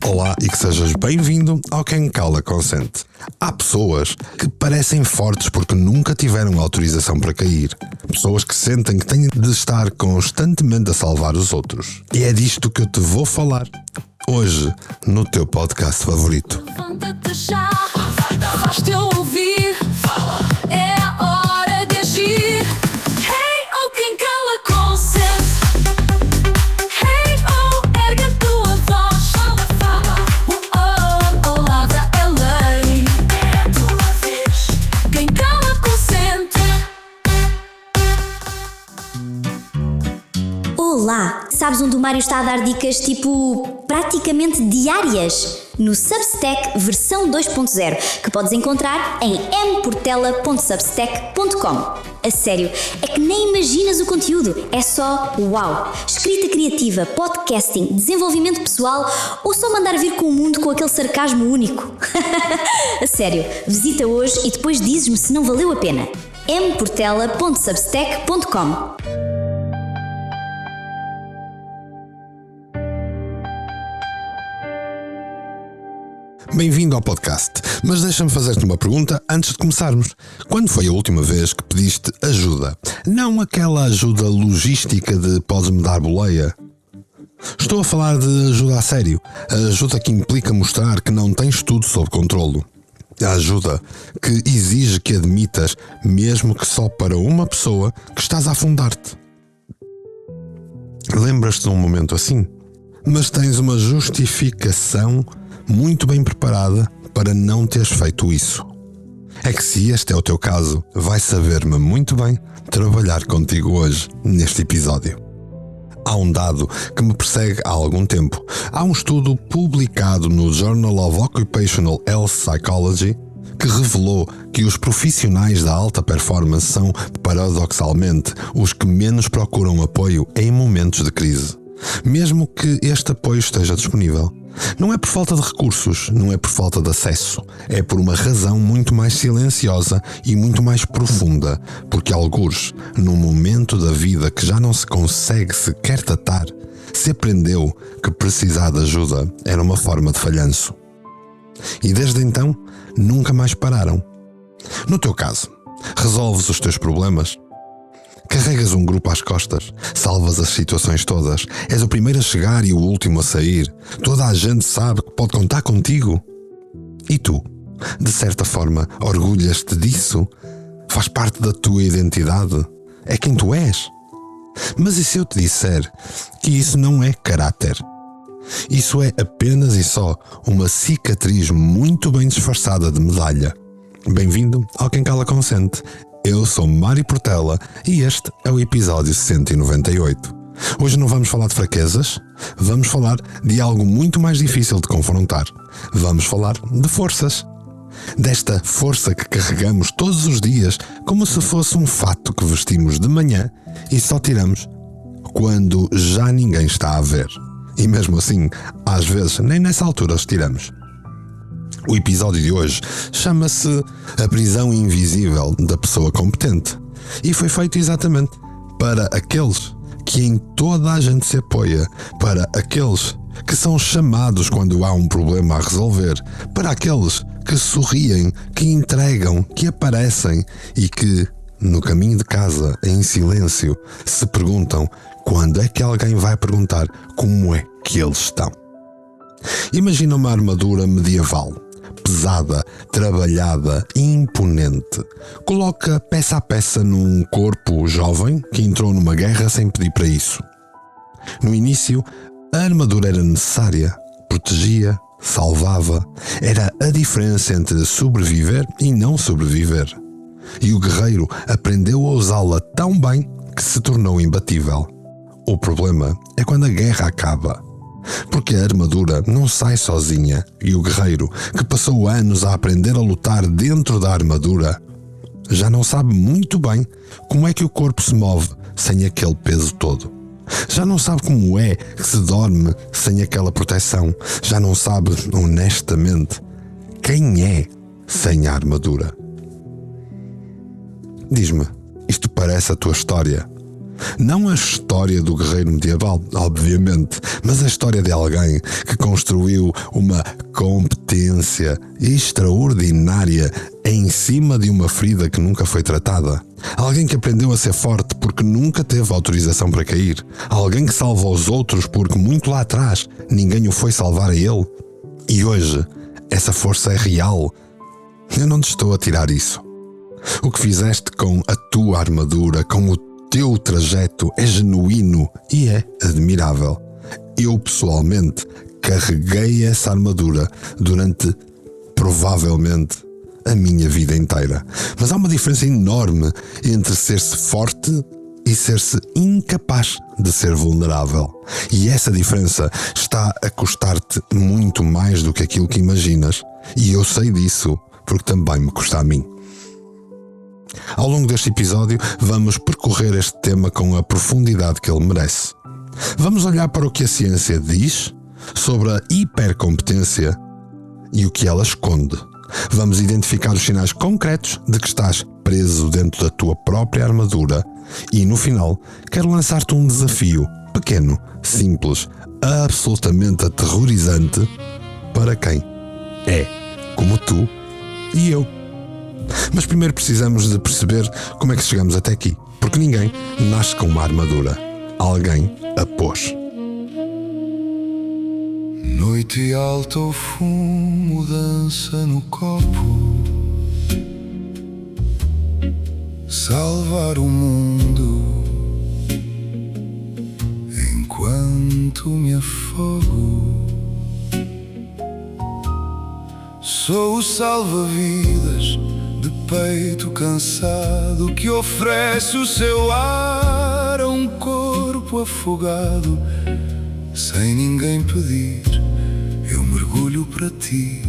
Olá e que sejas bem-vindo ao Quem Cala Consente. Há pessoas que parecem fortes porque nunca tiveram autorização para cair. Pessoas que sentem que têm de estar constantemente a salvar os outros. E é disto que eu te vou falar hoje no teu podcast favorito. Levanta-te já, faz-te ouvir, é a hora de agir. Hey, oh, quem cala consente. Hey, oh, ergue a tua voz. Oh, palavra é lei. É a tua vez. Quem cala consente. Olá! Sabes onde o Mário está a dar dicas tipo praticamente diárias? No Substack versão 2.0, que podes encontrar em mportela.substack.com. A sério, é que nem imaginas o conteúdo, é só uau! Escrita criativa, podcasting, desenvolvimento pessoal ou só mandar vir com o mundo com aquele sarcasmo único? A sério, visita hoje e depois dizes-me se não valeu a pena. mportela.substack.com. Bem-vindo ao podcast, mas deixa-me fazer-te uma pergunta antes de começarmos. Quando foi a última vez que pediste ajuda? Não aquela ajuda logística de podes-me dar boleia. Estou a falar de ajuda a sério, a ajuda que implica mostrar que não tens tudo sob controlo. A ajuda que exige que admitas, mesmo que só para uma pessoa, que estás a afundar-te. Lembras-te de um momento assim? Mas tens uma justificação muito bem preparada para não teres feito isso. É que se este é o teu caso, vai saber-me muito bem trabalhar contigo hoje, neste episódio. Há um dado que me persegue há algum tempo. Há um estudo publicado no Journal of Occupational Health Psychology que revelou que os profissionais da alta performance são, paradoxalmente, os que menos procuram apoio em momentos de crise, mesmo que este apoio esteja disponível. Não é por falta de recursos, não é por falta de acesso, é por uma razão muito mais silenciosa e muito mais profunda, porque algures, num momento da vida que já não se consegue sequer tratar, se aprendeu que precisar de ajuda era uma forma de falhanço. E desde então, nunca mais pararam. No teu caso, resolves os teus problemas? Carregas um grupo às costas, salvas as situações todas, és o primeiro a chegar e o último a sair, toda a gente sabe que pode contar contigo. E tu, de certa forma, orgulhas-te disso? Faz parte da tua identidade? É quem tu és? Mas e se eu te disser que isso não é caráter? Isso é apenas e só uma cicatriz muito bem disfarçada de medalha. Bem-vindo ao Quem Cala Consente. Eu sou Mário Portela e este é o episódio 198. Hoje não vamos falar de fraquezas, vamos falar de algo muito mais difícil de confrontar. Vamos falar de forças. Desta força que carregamos todos os dias como se fosse um fato que vestimos de manhã e só tiramos quando já ninguém está a ver. E mesmo assim, às vezes nem nessa altura os tiramos. O episódio de hoje chama-se A Prisão Invisível da Pessoa Competente e foi feito exatamente para aqueles que em toda a gente se apoia, para aqueles que são chamados quando há um problema a resolver, para aqueles que sorriem, que entregam, que aparecem e que, no caminho de casa, em silêncio, se perguntam quando é que alguém vai perguntar como é que eles estão. Imagina uma armadura medieval, pesada, trabalhada, imponente. Coloca peça a peça num corpo jovem que entrou numa guerra sem pedir para isso. No início, a armadura era necessária, protegia, salvava. Era a diferença entre sobreviver e não sobreviver. E o guerreiro aprendeu a usá-la tão bem que se tornou imbatível. O problema é quando a guerra acaba. Porque a armadura não sai sozinha e o guerreiro, que passou anos a aprender a lutar dentro da armadura, já não sabe muito bem como é que o corpo se move sem aquele peso todo. Já não sabe como é que se dorme sem aquela proteção. Já não sabe, honestamente, quem é sem a armadura. Diz-me, isto parece a tua história? Não a história do guerreiro medieval, obviamente, mas a história de alguém que construiu uma competência extraordinária em cima de uma ferida que nunca foi tratada. Alguém que aprendeu a ser forte porque nunca teve autorização para cair. Alguém que salva os outros porque muito lá atrás ninguém o foi salvar a ele. E hoje, essa força é real. Eu não te estou a tirar isso. O que fizeste com a tua armadura, com o teu trajeto, é genuíno e é admirável. Eu, pessoalmente, carreguei essa armadura durante, provavelmente, a minha vida inteira. Mas há uma diferença enorme entre ser-se forte e ser-se incapaz de ser vulnerável. E essa diferença está a custar-te muito mais do que aquilo que imaginas. E eu sei disso, porque também me custa a mim. Ao longo deste episódio, vamos percorrer este tema com a profundidade que ele merece. Vamos olhar para o que a ciência diz sobre a hipercompetência e o que ela esconde. Vamos identificar os sinais concretos de que estás preso dentro da tua própria armadura e, no final, quero lançar-te um desafio pequeno, simples, absolutamente aterrorizante para quem é como tu e eu. Mas primeiro precisamos de perceber como é que chegamos até aqui, porque ninguém nasce com uma armadura. Alguém a pôs. Noite alta, o fumo dança no copo. Salvar o mundo enquanto me afogo. Sou o salva-vidas de peito cansado que oferece o seu ar a um corpo afogado. Sem ninguém pedir, eu mergulho para ti.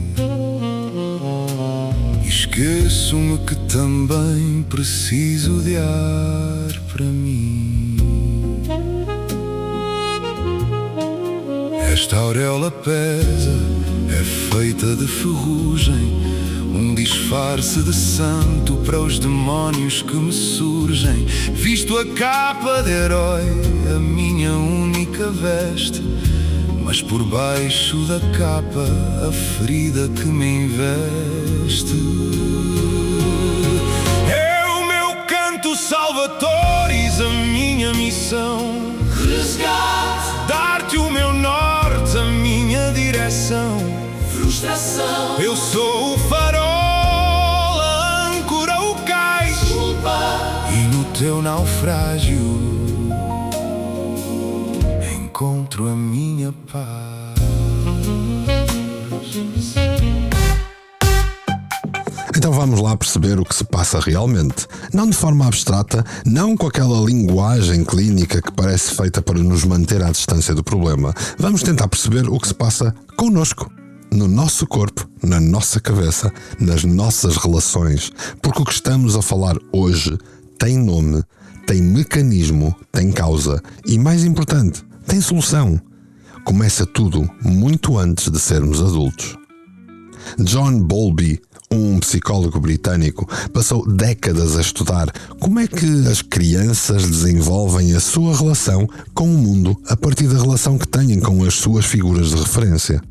E esqueço-me que também preciso de ar para mim. Esta auréola pesa, é feita de ferrugem, um disfarce de santo para os demónios que me surgem. Visto a capa de herói, a minha única veste, mas por baixo da capa a ferida que me investe. É o meu canto salvatores, a minha missão. Resgate, Dar-te o meu norte, a minha direção. frustração, Eu sou o farol, a âncora, o cais. culpa, E no teu naufrágio encontro a minha paz. Então vamos lá perceber o que se passa realmente. Não de forma abstrata, não com aquela linguagem clínica que parece feita para nos manter à distância do problema. Vamos tentar perceber o que se passa connosco, no nosso corpo, na nossa cabeça, nas nossas relações. Porque o que estamos a falar hoje tem nome, tem mecanismo, tem causa e, mais importante, tem solução. Começa tudo muito antes de sermos adultos. John Bowlby, um psicólogo britânico, passou décadas a estudar como é que as crianças desenvolvem a sua relação com o mundo a partir da relação que têm com as suas figuras de referência.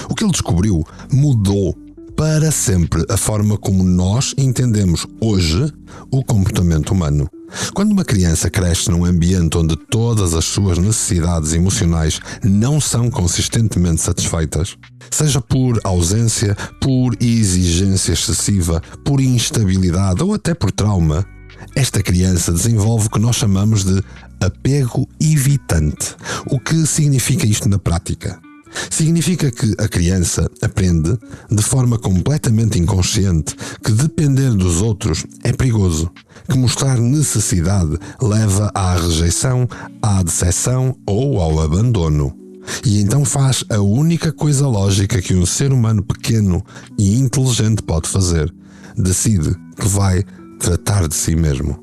O que ele descobriu mudou para sempre a forma como nós entendemos hoje o comportamento humano. Quando uma criança cresce num ambiente onde todas as suas necessidades emocionais não são consistentemente satisfeitas, seja por ausência, por exigência excessiva, por instabilidade ou até por trauma, esta criança desenvolve o que nós chamamos de apego evitante. O que significa isto na prática? Significa que a criança aprende, de forma completamente inconsciente, que depender dos outros é perigoso, que mostrar necessidade leva à rejeição, à decepção ou ao abandono. E então faz a única coisa lógica que um ser humano pequeno e inteligente pode fazer: decide que vai tratar de si mesmo.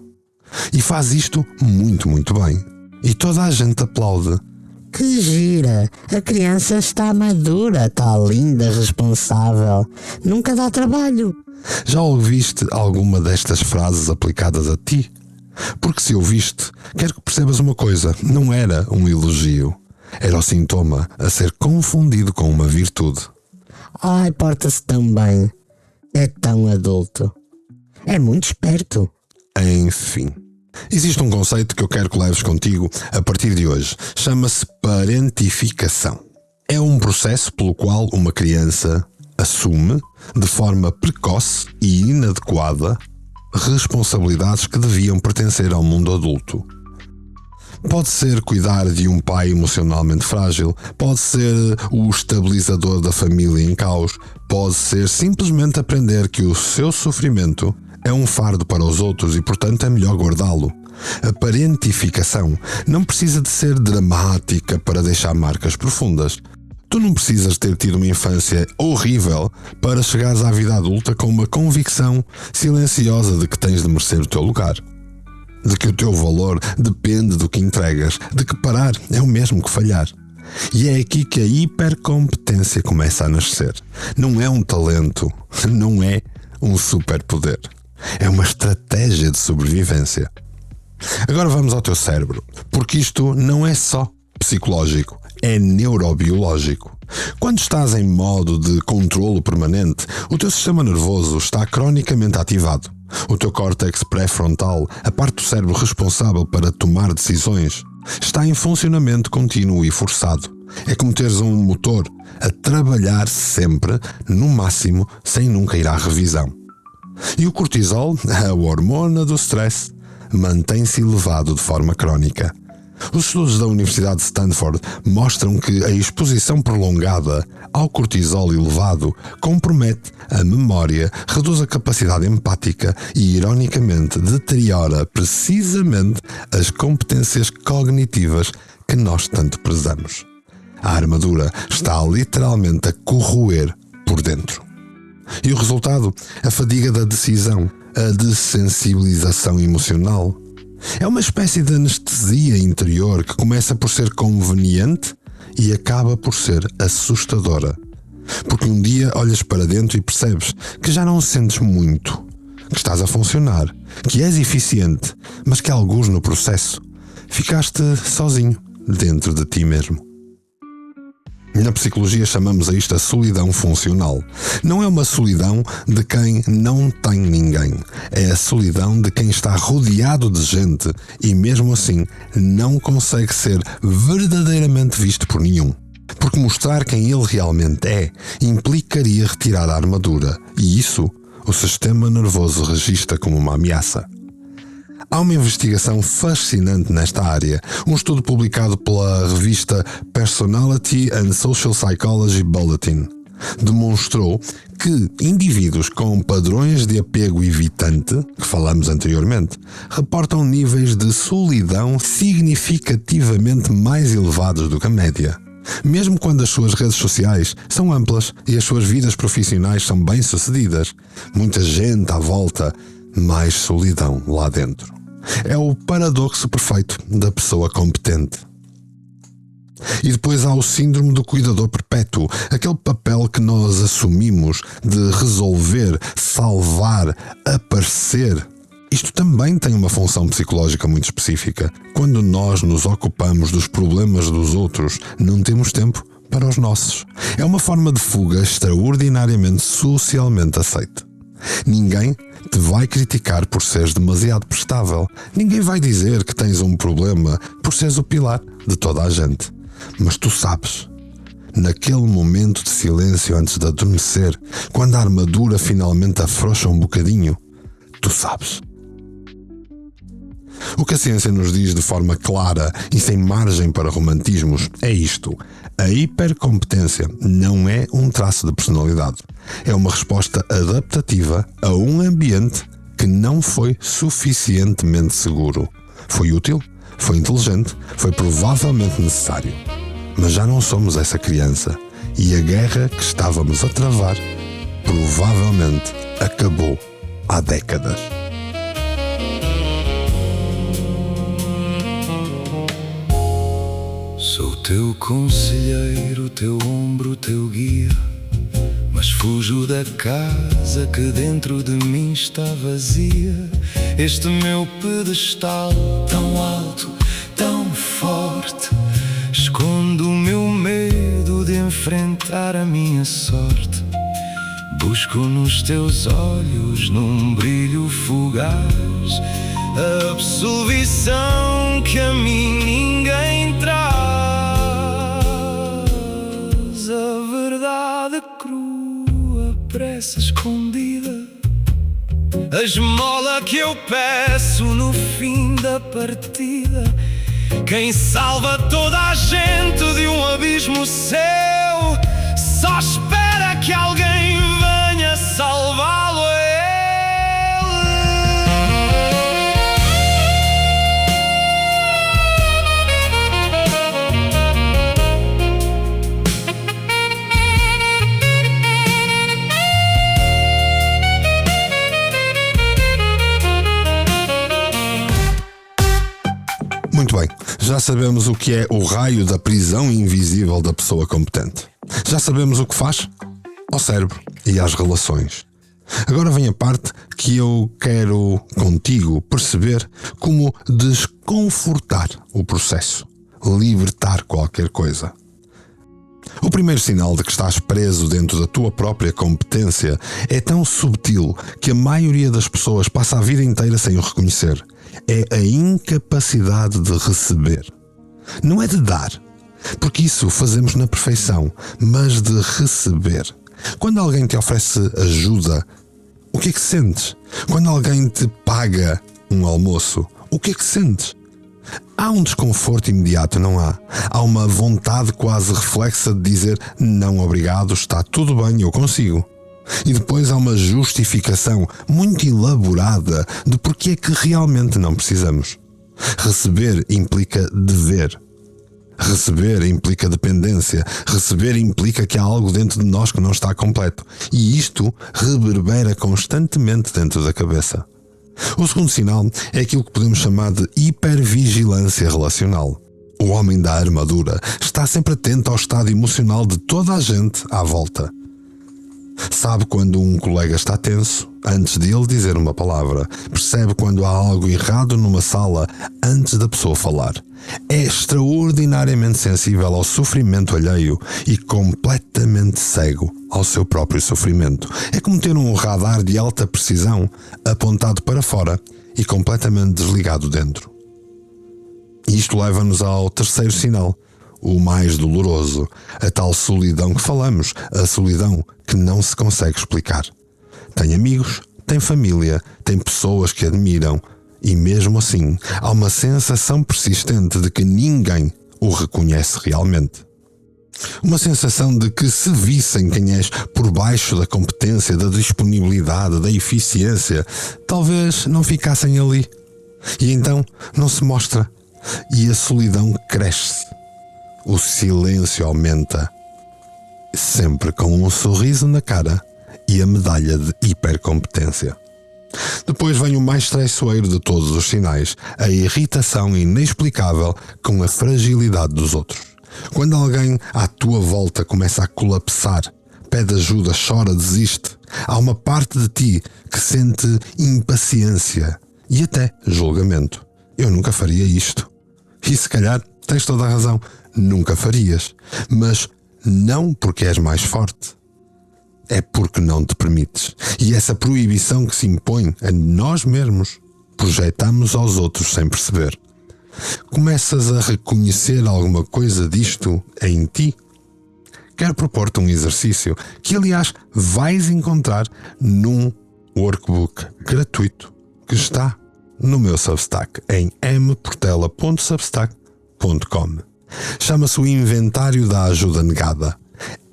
E faz isto muito, muito bem. E toda a gente aplaude. Que gira! A criança está madura, está linda, responsável. Nunca dá trabalho. Já ouviste alguma destas frases aplicadas a ti? Porque se ouviste, quero que percebas uma coisa: não era um elogio. Era o sintoma a ser confundido com uma virtude. Ai, porta-se tão bem. É tão adulto. É muito esperto. Enfim. Existe um conceito que eu quero que leves contigo a partir de hoje. Chama-se parentificação. É um processo pelo qual uma criança assume, de forma precoce e inadequada, responsabilidades que deviam pertencer ao mundo adulto. Pode ser cuidar de um pai emocionalmente frágil, pode ser o estabilizador da família em caos, pode ser simplesmente aprender que o seu sofrimento é um fardo para os outros e, portanto, é melhor guardá-lo. A parentificação não precisa de ser dramática para deixar marcas profundas. Tu não precisas ter tido uma infância horrível para chegares à vida adulta com uma convicção silenciosa de que tens de merecer o teu lugar. De que o teu valor depende do que entregas, de que parar é o mesmo que falhar. E é aqui que a hipercompetência começa a nascer. Não é um talento, não é um superpoder. É uma estratégia de sobrevivência. Agora vamos ao teu cérebro, porque isto não é só psicológico, é neurobiológico. Quando estás em modo de controlo permanente, o teu sistema nervoso está cronicamente ativado. O teu córtex pré-frontal, a parte do cérebro responsável para tomar decisões, está em funcionamento contínuo e forçado. É como teres um motor a trabalhar sempre, no máximo, sem nunca ir à revisão. E o cortisol, a hormona do stress, mantém-se elevado de forma crónica. Os estudos da Universidade de Stanford mostram que a exposição prolongada ao cortisol elevado compromete a memória, reduz a capacidade empática e, ironicamente, deteriora precisamente as competências cognitivas que nós tanto prezamos. A armadura está literalmente a corroer por dentro. E o resultado? A fadiga da decisão, a dessensibilização emocional. É uma espécie de anestesia interior que começa por ser conveniente e acaba por ser assustadora. Porque um dia olhas para dentro e percebes que já não sentes muito, que estás a funcionar, que és eficiente, mas que alguns no processo ficaste sozinho dentro de ti mesmo. Na psicologia chamamos a isto a solidão funcional. Não é uma solidão de quem não tem ninguém. É a solidão de quem está rodeado de gente e mesmo assim não consegue ser verdadeiramente visto por nenhum. Porque mostrar quem ele realmente é implicaria retirar a armadura e isso o sistema nervoso registra como uma ameaça. Há uma investigação fascinante nesta área. Um estudo publicado pela revista Personality and Social Psychology Bulletin demonstrou que indivíduos com padrões de apego evitante, que falamos anteriormente, reportam níveis de solidão significativamente mais elevados do que a média. Mesmo quando as suas redes sociais são amplas e as suas vidas profissionais são bem-sucedidas, muita gente à volta, mais solidão lá dentro. É o paradoxo perfeito da pessoa competente. E depois há o síndrome do cuidador perpétuo, aquele papel que nós assumimos de resolver, salvar, aparecer. Isto também tem uma função psicológica muito específica. Quando nós nos ocupamos dos problemas dos outros, não temos tempo para os nossos. É uma forma de fuga extraordinariamente socialmente aceita. Ninguém te vai criticar por seres demasiado prestável. Ninguém vai dizer que tens um problema por seres o pilar de toda a gente. Mas tu sabes, naquele momento de silêncio antes de adormecer, quando a armadura finalmente afrouxa um bocadinho, tu sabes. O que a ciência nos diz de forma clara e sem margem para romantismos é isto: a hipercompetência não é um traço de personalidade. É uma resposta adaptativa a um ambiente que não foi suficientemente seguro. Foi útil, foi inteligente, foi provavelmente necessário. Mas já não somos essa criança e a guerra que estávamos a travar provavelmente acabou há décadas. Sou teu conselheiro, teu ombro, teu guia, mas fujo da casa que dentro de mim está vazia. Este meu pedestal tão alto, tão forte, esconde o meu medo de enfrentar a minha sorte. Busco nos teus olhos, num brilho fugaz, a absolvição que a mim ninguém traz. A verdade crua, pressa escondida, a esmola que eu peço no fim da partida. Quem salva toda a gente de um abismo seu só espera que alguém venha salvá-lo a ele. Muito bem, já sabemos o que é o raio da prisão invisível da pessoa competente. Já sabemos o que faz ao cérebro e às relações. Agora vem a parte que eu quero contigo perceber como desconfortar o processo, libertar qualquer coisa. O primeiro sinal de que estás preso dentro da tua própria competência é tão subtil que a maioria das pessoas passa a vida inteira sem o reconhecer. É a incapacidade de receber. Não é de dar, porque isso fazemos na perfeição, mas de receber. Quando alguém te oferece ajuda, o que é que sentes? Quando alguém te paga um almoço, o que é que sentes? Há um desconforto imediato, não há? Há uma vontade quase reflexa de dizer não obrigado, está tudo bem, eu consigo. E depois há uma justificação muito elaborada de porque é que realmente não precisamos. Receber implica dever. Receber implica dependência. Receber implica que há algo dentro de nós que não está completo. E isto reverbera constantemente dentro da cabeça. O segundo sinal é aquilo que podemos chamar de hipervigilância relacional. O homem da armadura está sempre atento ao estado emocional de toda a gente à volta. Sabe quando um colega está tenso antes de ele dizer uma palavra. Percebe quando há algo errado numa sala antes da pessoa falar. É extraordinariamente sensível ao sofrimento alheio e completamente cego ao seu próprio sofrimento. É como ter um radar de alta precisão apontado para fora e completamente desligado dentro. E isto leva-nos ao terceiro sinal, o mais doloroso, a tal solidão que falamos, a solidão que não se consegue explicar. Tem amigos, tem família, tem pessoas que admiram e mesmo assim há uma sensação persistente de que ninguém o reconhece realmente. Uma sensação de que se vissem quem és por baixo da competência, da disponibilidade, da eficiência, talvez não ficassem ali. E então não se mostra e a solidão cresce. O silêncio aumenta, sempre com um sorriso na cara e a medalha de hipercompetência. Depois vem o mais traiçoeiro de todos os sinais, a irritação inexplicável com a fragilidade dos outros. Quando alguém à tua volta começa a colapsar, pede ajuda, chora, desiste, há uma parte de ti que sente impaciência e até julgamento. Eu nunca faria isto. E se calhar tens toda a razão. Nunca farias, mas não porque és mais forte, é porque não te permites. E essa proibição que se impõe a nós mesmos, projetamos aos outros sem perceber. Começas a reconhecer alguma coisa disto em ti? Quero propor-te um exercício que, aliás, vais encontrar num workbook gratuito que está no meu Substack em mportela.substack.com. Chama-se o Inventário da Ajuda Negada.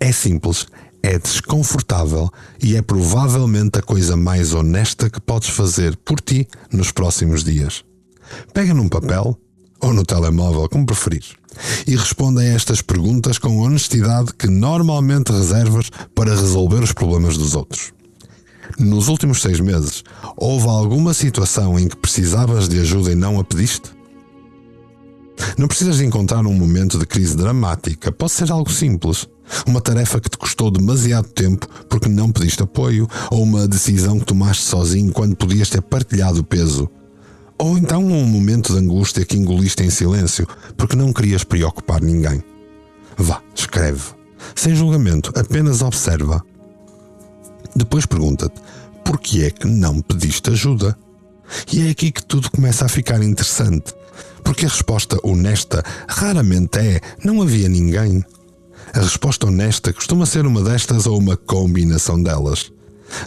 É simples, é desconfortável e é provavelmente a coisa mais honesta que podes fazer por ti nos próximos dias. Pega num papel ou no telemóvel, como preferires, e responde a estas perguntas com honestidade que normalmente reservas para resolver os problemas dos outros. Nos últimos 6 meses, houve alguma situação em que precisavas de ajuda e não a pediste? Não precisas de encontrar um momento de crise dramática, pode ser algo simples. Uma tarefa que te custou demasiado tempo porque não pediste apoio, ou uma decisão que tomaste sozinho quando podias ter partilhado o peso. Ou então um momento de angústia que engoliste em silêncio porque não querias preocupar ninguém. Vá, escreve. Sem julgamento, apenas observa. Depois pergunta-te, porquê é que não pediste ajuda? E é aqui que tudo começa a ficar interessante, porque a resposta honesta raramente é não havia ninguém. A resposta honesta costuma ser uma destas ou uma combinação delas.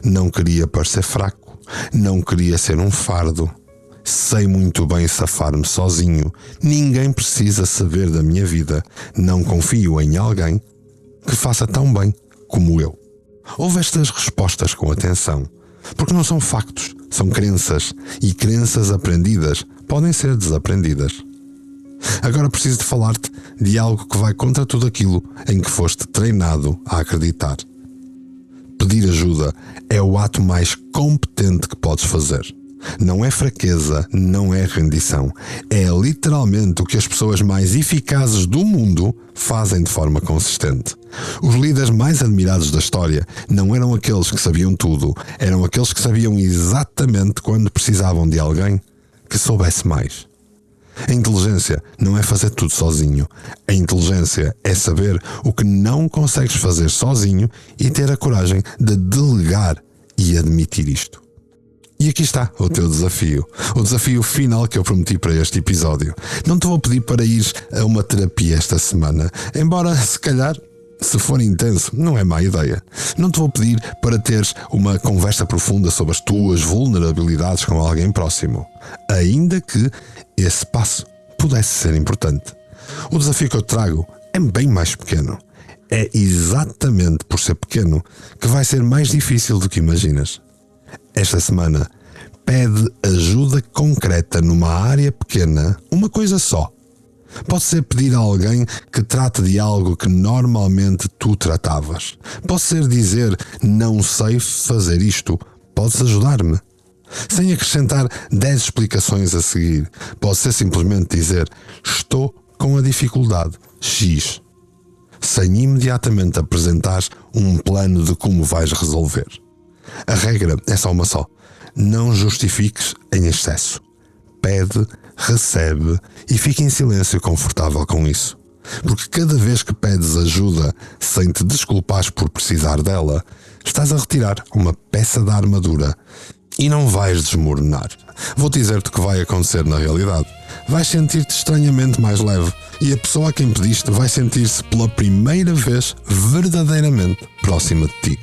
Não queria parecer fraco, não queria ser um fardo. Sei muito bem safar-me sozinho, ninguém precisa saber da minha vida, não confio em alguém que faça tão bem como eu. Ouve estas respostas com atenção, porque não são factos, são crenças, e crenças aprendidas podem ser desaprendidas. Agora preciso de falar-te de algo que vai contra tudo aquilo em que foste treinado a acreditar. Pedir ajuda é o ato mais competente que podes fazer. Não é fraqueza, não é rendição. É literalmente o que as pessoas mais eficazes do mundo fazem de forma consistente. Os líderes mais admirados da história não eram aqueles que sabiam tudo, eram aqueles que sabiam exatamente quando precisavam de alguém que soubesse mais. A inteligência não é fazer tudo sozinho. A inteligência é saber o que não consegues fazer sozinho e ter a coragem de delegar e admitir isto. E aqui está o teu desafio. O desafio final que eu prometi para este episódio. Não te vou pedir para ires a uma terapia esta semana, embora se calhar, se for intenso, não é má ideia. Não te vou pedir para teres uma conversa profunda sobre as tuas vulnerabilidades com alguém próximo, ainda que esse passo pudesse ser importante. O desafio que eu trago é bem mais pequeno. É exatamente por ser pequeno que vai ser mais difícil do que imaginas. Esta semana, pede ajuda concreta numa área pequena, uma coisa só. Pode ser pedir a alguém que trate de algo que normalmente tu tratavas. Pode ser dizer, não sei fazer isto, podes ajudar-me? Sem acrescentar 10 explicações a seguir. Pode ser simplesmente dizer, estou com a dificuldade X. Sem imediatamente apresentar um plano de como vais resolver. A regra é só uma só. Não justifiques em excesso. Pede, recebe e fica em silêncio confortável com isso. Porque cada vez que pedes ajuda sem te desculpares por precisar dela, estás a retirar uma peça da armadura e não vais desmoronar. Vou dizer-te o que vai acontecer na realidade. Vais sentir-te estranhamente mais leve e a pessoa a quem pediste vai sentir-se pela primeira vez verdadeiramente próxima de ti.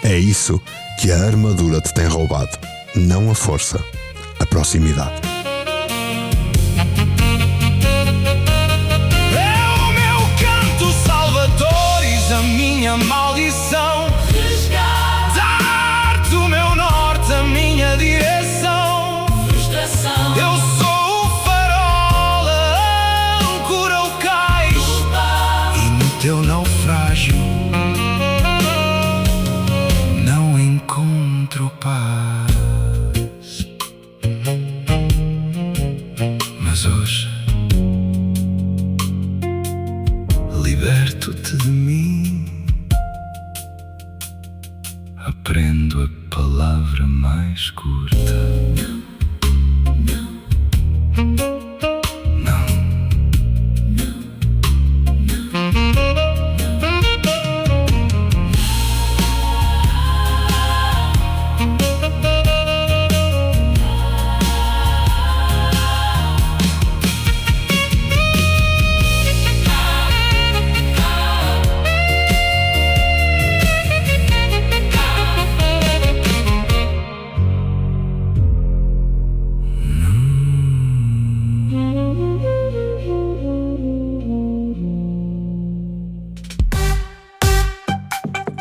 É isso que a armadura te tem roubado, não a força, a proximidade. É o meu canto salvador e a minha maldição. Dar-te o meu norte, a minha direção. Eu sou o farol, a âncora, o cais. E no teu naufrágio não encontro paz. Mas hoje liberto-te de mim. Aprendo a palavra mais curta. Não.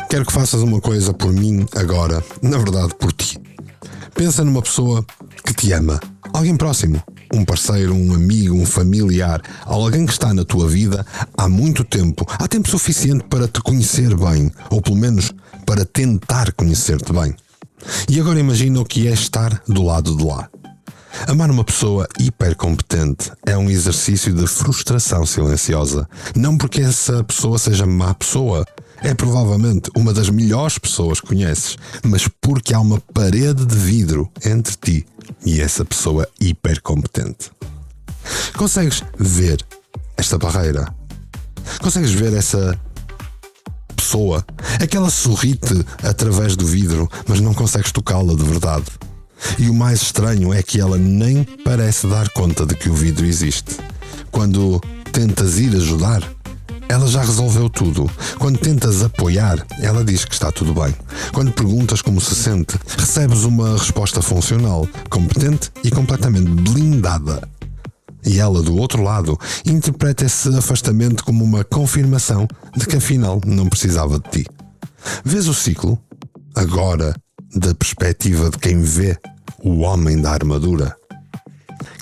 Quero que faças uma coisa por mim agora, na verdade por ti. Pensa numa pessoa que te ama, alguém próximo, um parceiro, um amigo, um familiar, alguém que está na tua vida há muito tempo, há tempo suficiente para te conhecer bem, ou pelo menos para tentar conhecer-te bem. E agora imagina o que é estar do lado de lá. Amar uma pessoa hipercompetente é um exercício de frustração silenciosa. Não porque essa pessoa seja má pessoa, é provavelmente uma das melhores pessoas que conheces, mas porque há uma parede de vidro entre ti e essa pessoa hipercompetente. Consegues ver esta barreira? Consegues ver essa pessoa? Aquela sorri-te através do vidro, mas não consegues tocá-la de verdade. E o mais estranho é que ela nem parece dar conta de que o vidro existe. Quando tentas ir ajudar, ela já resolveu tudo. Quando tentas apoiar, ela diz que está tudo bem. Quando perguntas como se sente, recebes uma resposta funcional, competente e completamente blindada. E ela, do outro lado, interpreta esse afastamento como uma confirmação de que afinal não precisava de ti. Vês o ciclo? Agora, da perspectiva de quem vê o homem da armadura.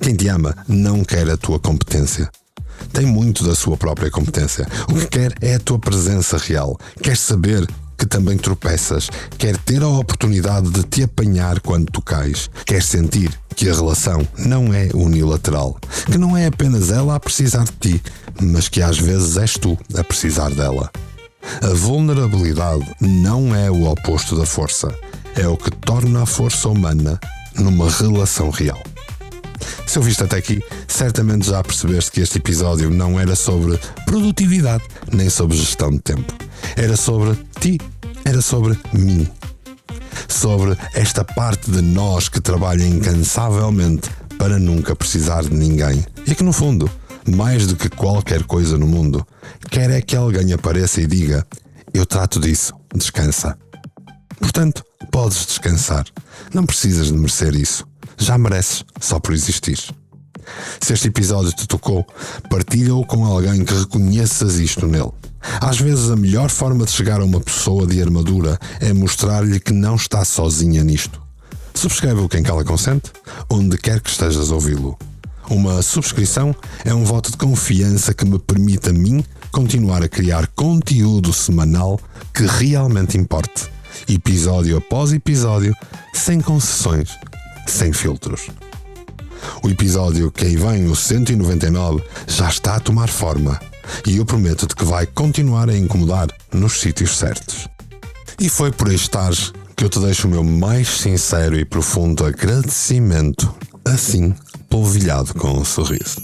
Quem te ama não quer a tua competência. Tem muito da sua própria competência. O que quer é a tua presença real. Quer saber que também tropeças. Quer ter a oportunidade de te apanhar quando tu cais. Quer sentir que a relação não é unilateral. Que não é apenas ela a precisar de ti, mas que às vezes és tu a precisar dela. A vulnerabilidade não é o oposto da força. É o que torna a força humana numa relação real. Se ouviste até aqui, certamente já percebeste que este episódio não era sobre produtividade, nem sobre gestão de tempo. Era sobre ti, era sobre mim. Sobre esta parte de nós que trabalha incansavelmente para nunca precisar de ninguém. E que no fundo, mais do que qualquer coisa no mundo, quer é que alguém apareça e diga: eu trato disso, descansa. Portanto, podes descansar. Não precisas de merecer isso. Já mereces só por existir. Se este episódio te tocou, partilha-o com alguém que reconheças isto nele. Às vezes a melhor forma de chegar a uma pessoa de armadura é mostrar-lhe que não está sozinha nisto. Subscreve o Quem Cala Consente, onde quer que estejas a ouvi-lo. Uma subscrição é um voto de confiança que me permite a mim continuar a criar conteúdo semanal que realmente importe. Episódio após episódio, sem concessões, sem filtros. O episódio que aí vem, o 199, já está a tomar forma e eu prometo-te que vai continuar a incomodar nos sítios certos. E foi por aí estares que eu te deixo o meu mais sincero e profundo agradecimento, assim polvilhado com um sorriso.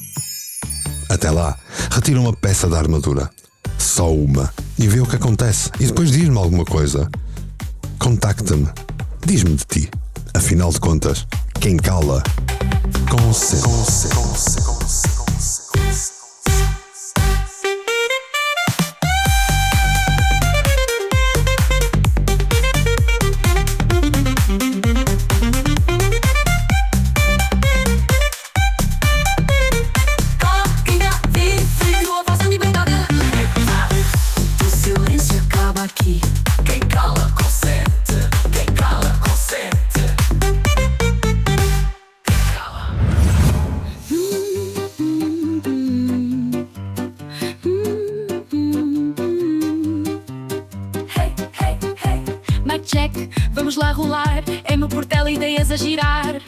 Até lá, retira uma peça da armadura, só uma, e vê o que acontece, e depois diz-me alguma coisa. Contacta-me, diz-me de ti. Afinal de contas, quem cala, consente. Quem a vive, tua voz é libertada. O silêncio acaba aqui. Quem cala, consente. Quem cala, consente. Hey, hey, hey. Mic check, vamos lá rolar. É meu portela, ideias a girar.